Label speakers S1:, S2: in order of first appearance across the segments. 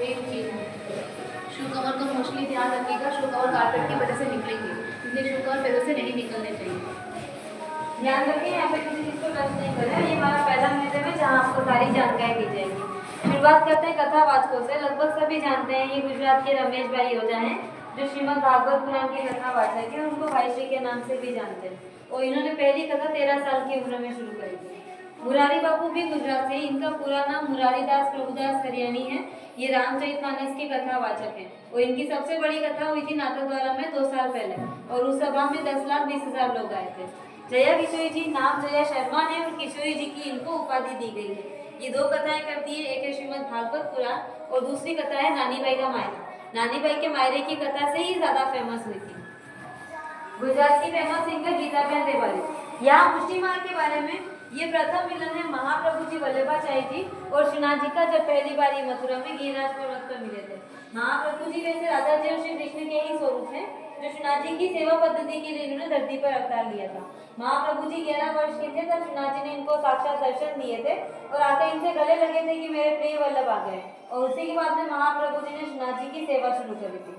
S1: एक चीज़ shoe cover को mostly ध्यान रखिएगा, शू कवर कारपेट की वजह से निकलेंगे, इसलिए शू कवर पैरों से नहीं निकलने चाहिए।
S2: ध्यान रखें यहाँ पे किसी चीज़ को टच नहीं करें। ये हमारा पहला म्यूजियम है जहाँ आपको सारी जानकारी दी जाएगी। शुरुआत करते हैं कथावाचकों से। लगभग सभी जानते हैं ये गुजरात के रमेश भाई ओझा हैं जो श्रीमद् भागवत पुराण के कथावाचक हैं। उनको भाई श्री के नाम से भी जानते हैं और इन्होंने पहली कथा 13 साल की उम्र में शुरू करी थी। मुरारी बापू भी गुजरात से, इनका पूरा नाम मुरारीदास प्रभुदास हरियाणी है। ये रामचरितमानस के कथावाचक हैं और इनकी सबसे बड़ी कथा हुई थी नाथद्वारा में 2 साल पहले और उस सभा में 10,20,000 लोग आए थे। जया किशोरी जी नाम जया शर्मा है और किशोरी जी की इनको उपाधि दी गई है। ये 2 कथाएं करती है, एक है श्रीमद् भागवत पुराण और दूसरी कथा है नानी बाई का मायरा। नानी बाई के मायरे की कथा से ही ज्यादा फेमस हुई थी। गुजरात की फेमस सिंगर गीताबेन देवारी। यहाँ पुष्टि माँ के बारे में, ये प्रथम मिलन है महाप्रभु जी वल्लभाचार्य जी और श्रीनाथ जी का जब पहली बार ये मथुरा में गिरिराज पर्वत पर मिले थे। महाप्रभु जी वैसे राधा जी और श्री कृष्ण के ही स्वरूप हैं जो श्रीनाथ जी की सेवा पद्धति के लिए इन्होंने धरती पर अवतार लिया था। महाप्रभु जी 11 वर्ष के थे तब श्रीनाथ जी ने इनको साक्षात दर्शन दिए थे और आकर इनसे गले लगे थे कि मेरे प्रिय वल्लभ आ गए और उसी के बाद में महाप्रभु जी ने श्रीनाथ जी की सेवा शुरू करी थी।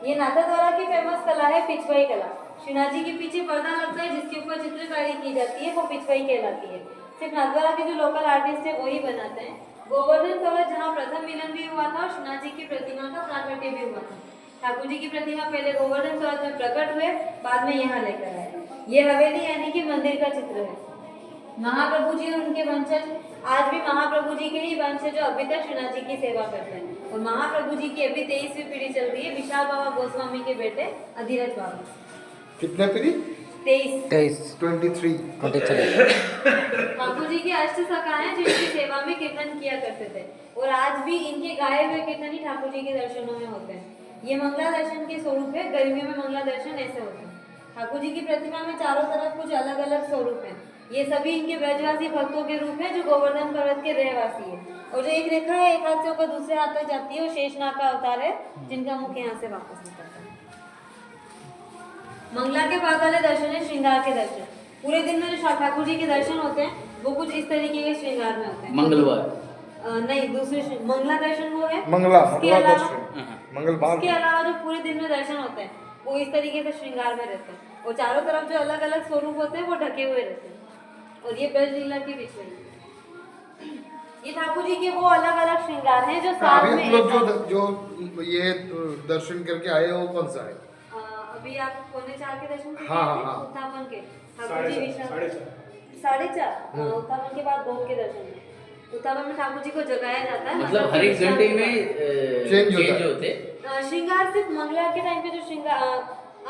S2: ये नाथद्वारा की फेमस कला है पिछवाई कला। श्रीनाथ जी के पीछे पर्दा लगता है जिसके ऊपर चित्रकारी की जाती है, वो पिछवाई कहलाती है। सिर्फ नाथद्वारा के जो लोकल आर्टिस्ट है वही बनाते हैं। गोवर्धन पर्वत जहाँ प्रथम मिलन भी हुआ था और श्रीनाथ जी की प्रतिमा का प्राकट्य भी हुआ था। ठाकुर जी की प्रतिमा पहले गोवर्धन पर्वत में प्रकट हुए, बाद में यहाँ लेकर आए। ये हवेली यानी कि मंदिर का चित्र है। महाप्रभु जी और उनके वंशज आज भी महाप्रभु जी के ही वंश है जो अभी तक श्रीनाथ जी की सेवा करते हैं और महाप्रभु जी की अभी 23वीं पीढ़ी चल रही है। विशाल बाबा गोस्वामी के बेटे अधिरथ बाबा।
S3: कितने पीढ़ी?
S2: 23
S3: 23
S2: ठाकुर जी की अष्ट सखा हैं जो इनकी सेवा में कीर्तन किया करते थे और आज भी इनके गाए हुए कीर्तन ही ठाकुर जी के दर्शनों में होते हैं। ये मंगला दर्शन के स्वरूप है। गर्मियों में मंगला दर्शन ऐसे होते हैं। ठाकुर जी की प्रतिमा में चारों तरफ कुछ अलग अलग स्वरूप हैं। ये सभी इनके ब्रजवासी भक्तों के रूप हैं जो गोवर्धन पर्वत के रहवासी है और जो एक रेखा है एक हाथ से होकर दूसरे हाथ तक जाती है वो शेषनाग का अवतार है जिनका मुख यहाँ से वापस निकलता है। मंगला के बाद वाले दर्शन है श्रृंगार के दर्शन। पूरे दिन में जो ठाकुर जी के दर्शन होते हैं वो कुछ इस तरीके के श्रृंगार में होते हैं।
S4: मंगलवार
S2: नहीं, दूसरे मंगला दर्शन वो है।
S3: मंगला
S2: इसके अलावा
S3: मंगलवार
S2: इसके अलावा जो पूरे दिन में दर्शन होते हैं वो इस तरीके से श्रृंगार में रहते हैं और चारों तरफ जो अलग अलग स्वरूप होते हैं वो ढके हुए रहते हैं और ये ब्रज लीला की विषय। ये ठाकुर जी के वो अलग अलग श्रृंगार हैं जो साथ
S3: अभी
S2: में
S3: हम लोग जो ये दर्शन करके आए वो कौन सा है?
S2: अभी आप पौने 4 के दर्शन करके
S3: हाँ,
S2: आए थे,
S3: हाँ।
S2: उत्थापन के ठाकुर जी विश्राम 4:30 उत्थापन के बाद भोग के दर्शन में। उत्थापन में ठाकुर जी को जगाया जाता है,
S4: मतलब हर एक घंटे में चेंज होते।
S2: श्रृंगार सिर्फ मंगला के टाइम पे जो श्रृंगार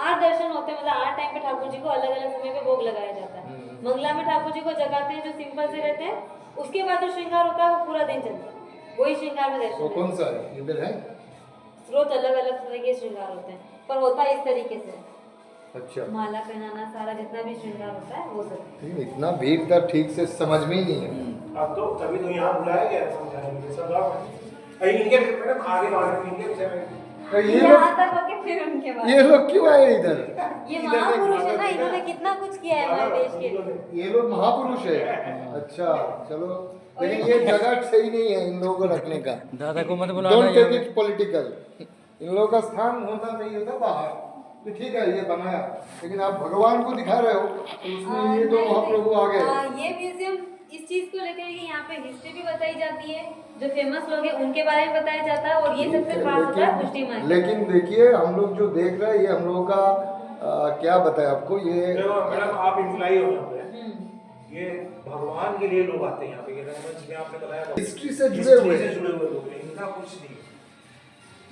S2: 8 दर्शन होते हैं, मतलब 8 टाइम पे ठाकुर जी को अलग अलग समय पे भोग लगाया जाता है। मंगला में ठाकुर जी को जगाते हैं जो सिंपल से रहते हैं, उसके बाद जो श्रृंगार होता है वो पूरा दिन चलता है, वही श्रृंगार में दर्शन
S3: वो
S2: है।
S3: कौन सा है? इधर है?
S2: रोज अलग अलग तरह के श्रृंगार होते हैं पर होता है इस तरीके से।
S3: अच्छा,
S2: माला पहनाना, सारा जितना भी श्रृंगार होता है वो सब।
S3: इतना भीड़ था ठीक से समझ में ही नहीं है।
S5: अब तो तभी तो यहाँ बुलाया गया है समझाने के लिए सब आप इनके मैडम आगे बढ़ इनके विषय में
S3: ये
S2: यहाँ तक होके फिर उनके बाद
S3: ये लोग क्यों आए इधर?
S2: ये महापुरुष है ना, इन्होंने कितना कुछ किया है हमारे देश के लिए।
S3: ये लोग महापुरुष है। अच्छा चलो, लेकिन ये जगह सही नहीं है इन लोगों को रखने का।
S6: दादा को मत बुलाना।
S3: Don't take it political. इन लोगों का स्थान होना नहीं होता बाहर। तो ठीक है ये बनाया, लेकिन आप भगवान को दिखा रहे हो तो उसमें ये तो महाप्रभु आ गए।
S2: ये म्यूजियम इस चीज को लेकर के यहाँ पे हिस्ट्री भी बताई जाती है, जो फेमस लोग हैं उनके बारे में बताया जाता है और ये सबसे खास होता है पुष्टि मार्ग।
S3: लेकिन देखिए हम लोग जो देख रहे हैं ये हम लोगों का क्या बताए आपको, ये
S5: मैडम आप इम्प्लाई हो यहाँ पे, ये भगवान के लिए लोग आते हैं यहाँ पे। ये रंगमंच में आपने बताया
S3: हिस्ट्री से जुड़े हुए
S5: लोग हैं, इनका कुछ नहीं।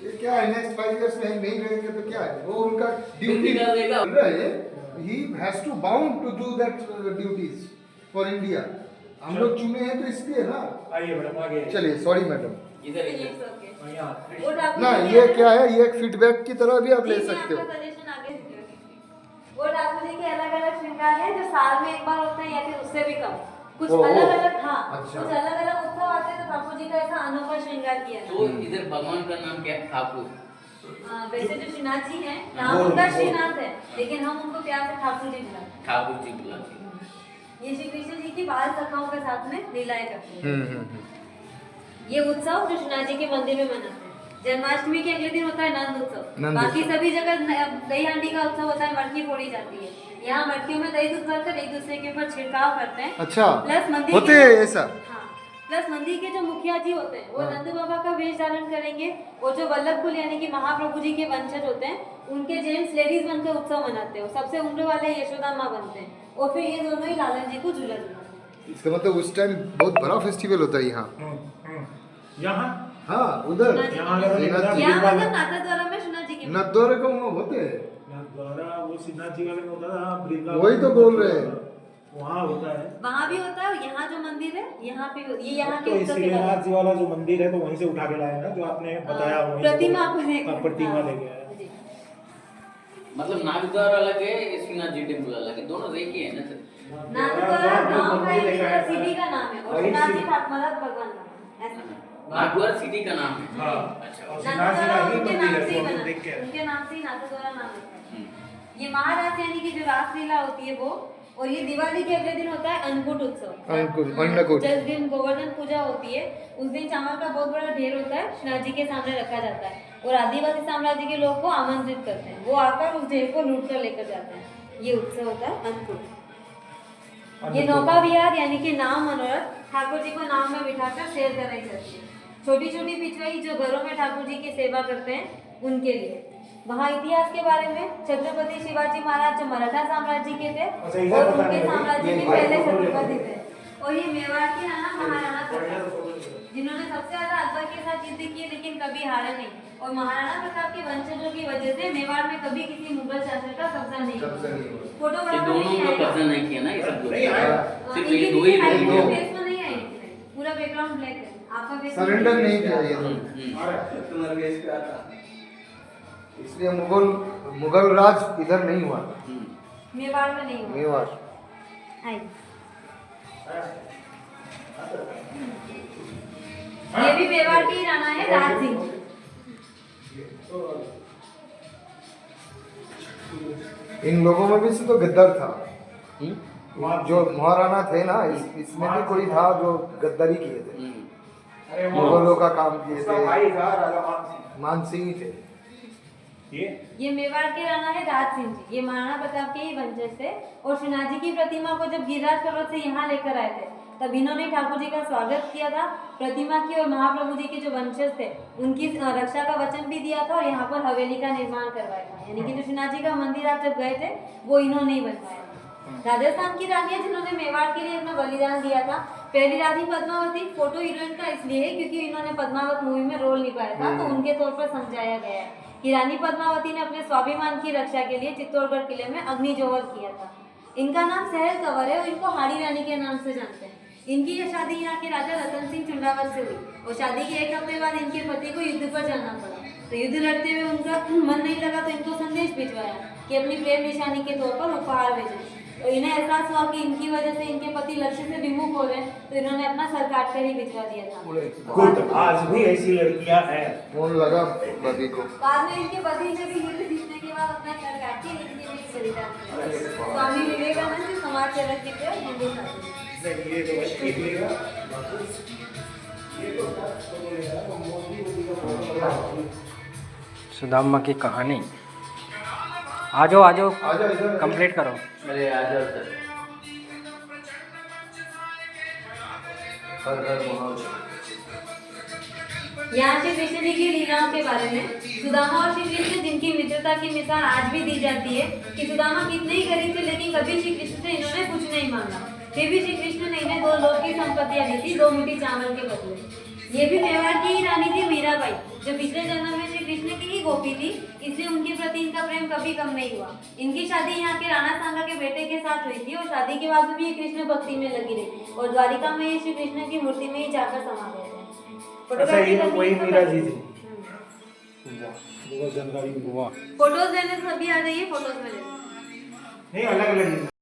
S3: ये क्या है, नेक्स्ट 5 इयर्स में हम नहीं रहेंगे तो क्या है, वो उनका
S4: ड्यूटी कर देगा।
S3: He has to bound to do that duties for India. हम लोग चुने हैं तो इसलिए ना।
S5: आइए मैडम आगे
S3: चलिए, सॉरी मैडम।
S4: इधर
S3: ना ये क्या है, ये एक फीडबैक की तरह भी आप ले सकते हो।
S2: वो ठाकुर जी के अलग अलग श्रृंगार है जो साल में एक बार होते हैं या फिर उससे भी कम। कुछ
S3: ओह,
S2: अलग अलग, हाँ
S3: अच्छा।
S2: कुछ अलग अलग उत्सव आते हैं तो ठाकुर जी का ऐसा अनोखा श्रृंगार किया
S4: तो इधर भगवान का नाम क्या है? ठाकुर।
S2: वैसे जो श्रीनाथ जी हैं नाम उनका श्रीनाथ है, लेकिन हम उनको प्यार से ठाकुर जी बुलाते हैं।
S4: ठाकुर जी बुलाते हैं।
S2: ये श्री कृष्ण जी की बाल सखाओं के साथ में लीलाएं करते हैं। ये उत्सव जो श्रीनाथ जी के मंदिर में मनाते हैं। जन्माष्टमी के अगले दिन होता है नंद उत्सव।
S3: नंद
S2: बाकी
S3: उत्सव।
S2: सभी जगह दही हांडी का उत्सव होता है, मटकी फोड़ी जाती है। यहाँ मटकियों में दही दूध भरकर एक दूसरे के ऊपर छिड़काव करते हैं।
S3: अच्छा
S2: प्लस मंदिर
S3: होते
S2: के-
S3: हैं ऐसा?
S2: हाँ, प्लस मंदिर के जो मुखिया जी होते हैं वो
S3: हाँ।
S2: नंद बाबा का वेश धारण करेंगे, और जो वल्लभ कुल यानी कि महाप्रभु जी के वंशज होते हैं उनके जेंट्स लेडीज बनकर उत्सव मनाते हैं। सबसे उम्र वाले यशोदा माँ बनते हैं, और फिर ये दोनों ही लालन जी को झूला झूलाते हैं।
S3: इसका मतलब उस टाइम बहुत बड़ा फेस्टिवल होता है यहाँ।
S5: यहाँ
S3: हाँ उधर
S5: यहाँ अगर
S3: श्रीनाथ जी
S2: यहाँ
S3: के
S2: मतलब नाथद्वारा में श्रीनाथ जी के
S3: नदौरे को वहाँ होते हैं।
S5: द्वारा वो श्रीनाथ जी वाले में होता था, वृंदावन
S3: वही तो बोल रहे हैं।
S5: वहाँ होता है।
S2: वहाँ भी होता है, और यहाँ जो मंदिर है यहाँ पे ये यहाँ
S5: तो
S2: के उत्सव के
S5: श्रीनाथ
S2: दौरान-
S5: जी वाला जो मंदिर है तो वहीं से उठा के लाए ना, जो आपने बताया वहीं से
S2: प्रतिमा
S5: वो-
S2: को लेकर।
S5: हाँ, प्रतिमा
S2: हाँ,
S5: लेके आया।
S2: जी।
S4: मतलब नागद्वार अलग है, श्रीनाथ जी टेम्पल अलग है, दोनों एक ही है ना सर?
S2: नाथद्वारा गाँव का एक सिटी का नाम है, और श्रीनाथ जी मतलब भगवान का नाम है, ऐसा।
S4: नागद्वार सिटी का नाम है।
S5: हाँ।
S4: अच्छा।
S5: और श्रीनाथ जी का
S2: नाथद्वारा
S5: ही
S2: उनके
S5: मंदिर
S2: नाम
S5: है,
S2: से ही
S5: तो हम
S2: बना
S5: देख के आए।
S2: उनके नाम से ही नाथद्वारा नाम है।
S4: हम्म।
S2: ये महाराज यानी कि जो रासलीला होती है वो, और ये दिवाली के अगले दिन होता है अन्नकूट उत्सव।
S3: अन्नकूट।
S2: जिस दिन गोवर्धन पूजा होती है उस दिन चावल का बहुत बड़ा ढेर होता है, श्रीनाथ जी के सामने रखा जाता है, और आदिवासी साम्राज्य के लोग को आमंत्रित करते हैं। वो आकर उस ढेर को लूट कर लेकर जाते हैं। ये उत्सव होता है अन्नकूट। ये नौका विहार यानी कि नाव मनोरथ ठाकुर जी को नाव में बिठाकर सैर कराई जाती है। छोटी छोटी पिछवाई जो घरों में ठाकुर जी की सेवा करते हैं उनके लिए। वहाँ इतिहास के बारे में छत्रपति शिवाजी महाराज जो मराठा साम्राज्य के थे
S5: अच्छा, इधर
S2: और
S5: पता
S2: उनके
S5: नहीं,
S2: साम्राज्य
S5: ये
S2: के
S5: भाई
S2: पहले
S5: फोटो
S2: छत्रपति
S5: लेते
S2: थे। और ये मेवाड़ के राणा महाराणा प्रताप, जिन्होंने सबसे ज्यादा अकबर के साथ युद्ध किए लेकिन कभी हारे नहीं, और महाराणा प्रताप के वंशजों की वजह से मेवाड़ में कभी किसी मुगल शासक का कब्जा नहीं हुआ। फोटो
S4: ये दोनों का कब्जा नहीं किया ना ये सब लोग?
S5: नहीं आया।
S4: सिर्फ ये दो ही लोग हैं।
S2: फेस में नहीं आई थी, पूरा बैकग्राउंड ब्लैक है। आपका फेस
S3: सरेंडर नहीं किया ये
S4: हम्म,
S3: लोग।
S4: हम्म,
S3: इसलिए मुगल राज इधर नहीं हुआ।
S4: हम्म।
S2: मेवाड़ में नहीं हुआ।
S3: मेवाड़।
S2: आई। ये भी मेवाड़ की राणा है राज सिंह।
S3: इन लोगों में भी से तो गद्दार था।
S4: हम्म?
S3: जो महाराणा थे ना इसमें भी कोई था जो गद्दारी किए थे,
S4: हम्म।
S5: अरे वो
S3: मुगलों का काम किए
S5: उसका
S3: थे।
S5: भाई था राजा मान सिंह।
S3: मान सिंह ही थे।
S2: ये मेवाड़ के राणा है राज सिंह जी। ये महाराणा प्रताप के ही वंशज थे, और श्रीनाथ जी की प्रतिमा को जब गिरिराज पर्वत से यहाँ लेकर आए थे तब इन्होंने ठाकुर जी का स्वागत किया था, प्रतिमा की, और महाप्रभु जी के जो वंशज थे उनकी रक्षा का वचन भी दिया था, और यहाँ पर हवेली का निर्माण करवाया था। यानी कि जो श्रीनाथ जी का मंदिर आप जब गए थे वो इन्होंने ही बनवाया था। राजस्थान की रानियां जिन्होंने मेवाड़ के लिए अपना बलिदान दिया था, पहली रानी पद्मावती फोटो हीरोइन का इसलिए है क्योंकि इन्होंने पद्मावत मूवी में रोल निभाया था, तो उनके तौर पर समझाया गया है कि रानी पद्मावती ने अपने स्वाभिमान की रक्षा के लिए चित्तौड़गढ़ किले में अग्निजोहर किया था। इनका नाम सहल कंवर है, और इनको हाड़ी रानी के नाम से जानते हैं। इनकी यह शादी यहाँ के राजा रतन सिंह चुंडावत से हुई, और शादी के एक हफ्ते बाद इनके पति को युद्ध पर जाना पड़ा। तो युद्ध लड़ते हुए उनका मन नहीं लगा, तो इनको संदेश भिजवाया कि अपनी प्रेम निशानी के तौर पर उपहार भेजें। तो इन्हें एहसास हुआ कि इनकी वजह से इनके पति लक्ष्य से विमुख हो रहे हैं, तो इन्होंने अपना सर काट कर ही भिजवा दिया था।
S5: गुड, आज भी ऐसी लड़कियां हैं।
S3: फोन लगा पति को।
S2: बाद में इनके पति ने भी युद्ध जीतने के बाद अपना सर काट के इनके लिए बलिदान किया। स्वामी विवेकानंद जी समाज सेवक के थे, हिंदू शास्त्री।
S5: ये तो ठीक लेगा।
S6: सुदामा की कहानी। आ जाओ
S3: आजा इधर।
S6: कंप्लीट करो।
S4: अरे आ जाओ सर।
S3: हर हर महादेव।
S2: यहाँ श्री कृष्ण जी की लीलाओं के बारे में सुदामा और श्री कृष्ण जिनकी मित्रता की मिसाल आज भी दी जाती है कि सुदामा कितने ही गरीब थे लेकिन कभी श्री कृष्ण से इन्होंने कुछ नहीं मांगा, फिर भी श्री कृष्ण ने इन्हें 2 लोक की संपत्तियां दी थी, 2 मुट्ठी चावल के बदले। ये भी मेवाड़ की ही रानी थी मीराबाई, जो पिछले जन्म में श्री कृष्ण की ही गोपी थी, इसलिए उनके प्रति इनका प्रेम कभी कम नहीं हुआ। इनकी शादी यहाँ के राणा सांगा के बेटे के साथ हुई थी, और शादी के बाद भी ये कृष्ण भक्ति में लगी रही, और द्वारिका में ये श्री कृष्ण की मूर्ति में ही जाकर समा गए थे।
S5: अच्छा, ये तो वही मीरा जी थी।
S6: वाह।
S2: फोटोज लेने सभी आ जाइए, फोटोज में लेने।
S5: नहीं, अलग अलग